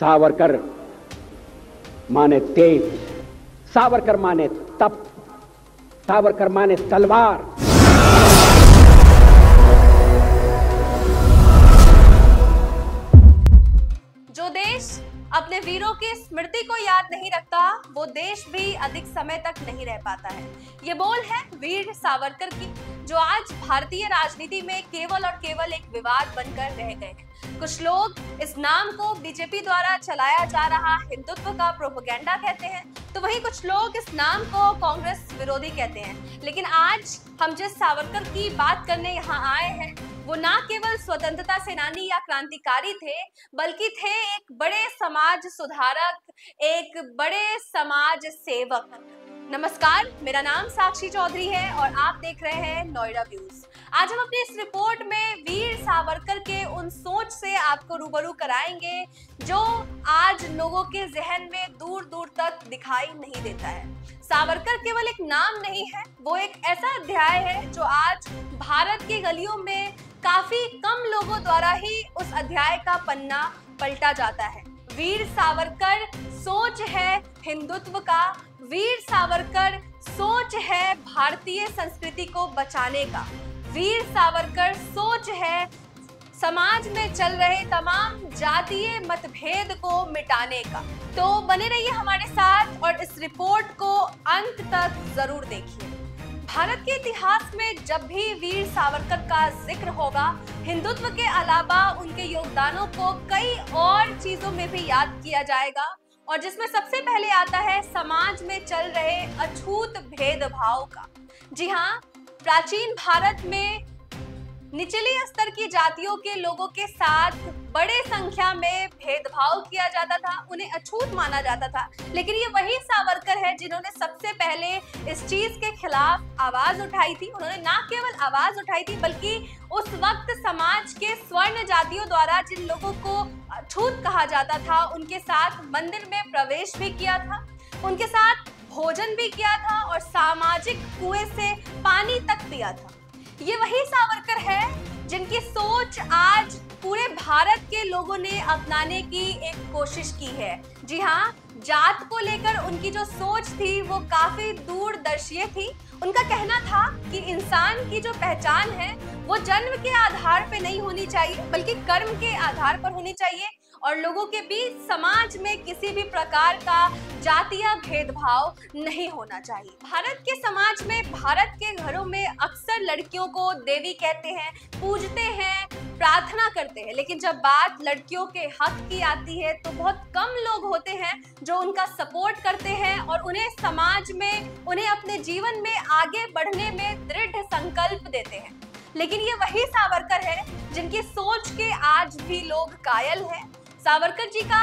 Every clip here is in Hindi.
सावरकर माने तेज, सावरकर माने तप, सावरकर माने तलवार। जो देश अपने वीरों की स्मृति को याद नहीं रखता, वो देश भी अधिक समय तक नहीं रह पाता है। ये बोल है वीर सावरकर की, जो आज भारतीय राजनीति में केवल और केवल एक विवाद बनकर रह गए हैं। कुछ लोग इस नाम को बीजेपी द्वारा चलाया जा रहा हिंदुत्व का प्रोपेगेंडा कहते हैं, तो वहीं कुछ लोग इस नाम को कांग्रेस विरोधी कहते हैं। लेकिन आज हम जिस सावरकर की बात करने यहाँ आए हैं, वो ना केवल स्वतंत्रता सेनानी या क्रांतिकारी थे, बल्कि थे एक बड़े समाज सुधारक, एक बड़े समाज सेवक। नमस्कार, मेरा नाम साक्षी चौधरी है और आप देख रहे हैं नोएडा व्यूज। आज हम अपनी इस रिपोर्ट में वीर सावरकर के उन सोच से आपको रूबरू कराएंगे जो आज लोगों के जहन में दूर दूर तक दिखाई नहीं देता है। सावरकर केवल एक नाम नहीं है, वो एक ऐसा अध्याय है जो आज भारत की गलियों में काफी कम लोगों द्वारा ही उस अध्याय का पन्ना पलटा जाता है। वीर सावरकर सोच है हिंदुत्व का, वीर सावरकर सोच है भारतीय संस्कृति को बचाने का, वीर सावरकर सोच है समाज में चल रहे तमाम जातीय मतभेद को मिटाने का। तो बने रहिए हमारे साथ और इस रिपोर्ट को अंत तक जरूर देखिए। भारत के इतिहास में जब भी वीर सावरकर का जिक्र होगा, हिंदुत्व के अलावा उनके योगदानों को कई और चीजों में भी याद किया जाएगा, और जिसमें सबसे पहले आता है समाज में चल रहे अछूत भेदभाव का। जी हाँ, प्राचीन भारत में निचले स्तर की जातियों के लोगों के साथ बड़े संख्या में भेदभाव किया जाता था, उन्हें अछूत माना जाता था। लेकिन ये वही सावरकर है जिन्होंने सबसे पहले इस चीज के खिलाफ आवाज उठाई थी। उन्होंने ना केवल आवाज उठाई थी, बल्कि उस वक्त समाज के स्वर्ण जातियों द्वारा जिन लोगों को अछूत कहा जाता था, उनके साथ मंदिर में प्रवेश भी किया था, उनके साथ भोजन भी किया था और सामाजिक कुएं से पानी तक पिया था। ये वही सावरकर है जिनकी सोच आज पूरे भारत के लोगों ने अपनाने की एक कोशिश की है। जी हाँ, जात को लेकर उनकी जो सोच थी वो काफी दूरदर्शी थी। उनका कहना था कि इंसान की जो पहचान है वो जन्म के आधार पे नहीं होनी चाहिए, बल्कि कर्म के आधार पर होनी चाहिए, और लोगों के बीच समाज में किसी भी प्रकार का जातीय भेदभाव नहीं होना चाहिए। भारत के समाज में, भारत के घरों में अक्सर लड़कियों को देवी कहते हैं, पूजते हैं, प्रार्थना करते हैं, लेकिन जब बात लड़कियों के हक की आती है तो बहुत कम लोग होते हैं जो उनका सपोर्ट करते हैं और उन्हें समाज में, उन्हें अपने जीवन में आगे बढ़ने में दृढ़ संकल्प देते हैं। लेकिन ये वही सावरकर है जिनकी सोच के आज भी लोग कायल हैं। सावरकर जी का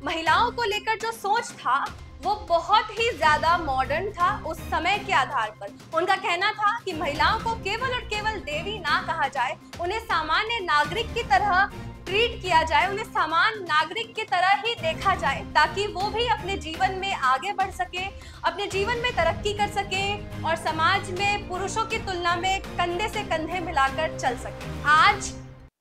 महिलाओं को लेकर जो सोच था वो बहुत ही ज्यादा मॉडर्न था उस समय के आधार पर। उनका कहना था कि महिलाओं को केवल और केवल देवी ना कहा जाए, उन्हें सामान्य नागरिक की तरह ट्रीट किया जाए, उन्हें सामान्य नागरिक की तरह ही देखा जाए, ताकि वो भी अपने जीवन में आगे बढ़ सके, अपने जीवन में तरक्की कर सके और समाज में पुरुषों की तुलना में कंधे से कंधे मिलाकर चल सके। आज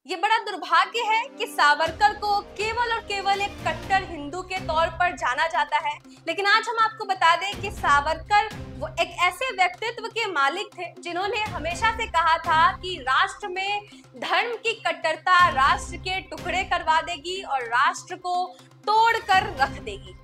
ये बड़ा दुर्भाग्य है कि सावरकर को केवल और केवल एक कट्टर हिंदू के तौर पर जाना जाता है, लेकिन आज हम आपको बता दें कि सावरकर वो एक ऐसे व्यक्तित्व के मालिक थे जिन्होंने हमेशा से कहा था कि राष्ट्र में धर्म की कट्टरता राष्ट्र के टुकड़े करवा देगी और राष्ट्र को तोड़ कर रख देगी।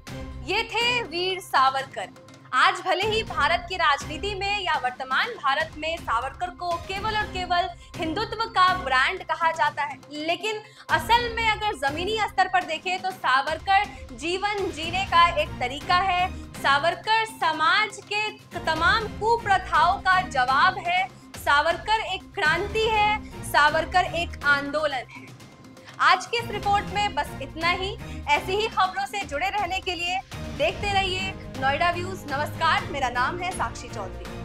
ये थे वीर सावरकर। आज भले ही भारत की राजनीति में या वर्तमान भारत में सावरकर को केवल और केवल हिंदुत्व का ब्रांड कहा जाता है, लेकिन असल में अगर जमीनी स्तर पर देखें तो सावरकर जीवन जीने का एक तरीका है। सावरकर समाज के तमाम कुप्रथाओं का जवाब है। सावरकर एक क्रांति है, सावरकर एक आंदोलन है। आज की इस रिपोर्ट में बस इतना ही। ऐसी ही खबरों से जुड़े रहने के लिए देखते रहिए नोएडा व्यूज। नमस्कार, मेरा नाम है साक्षी चौधरी।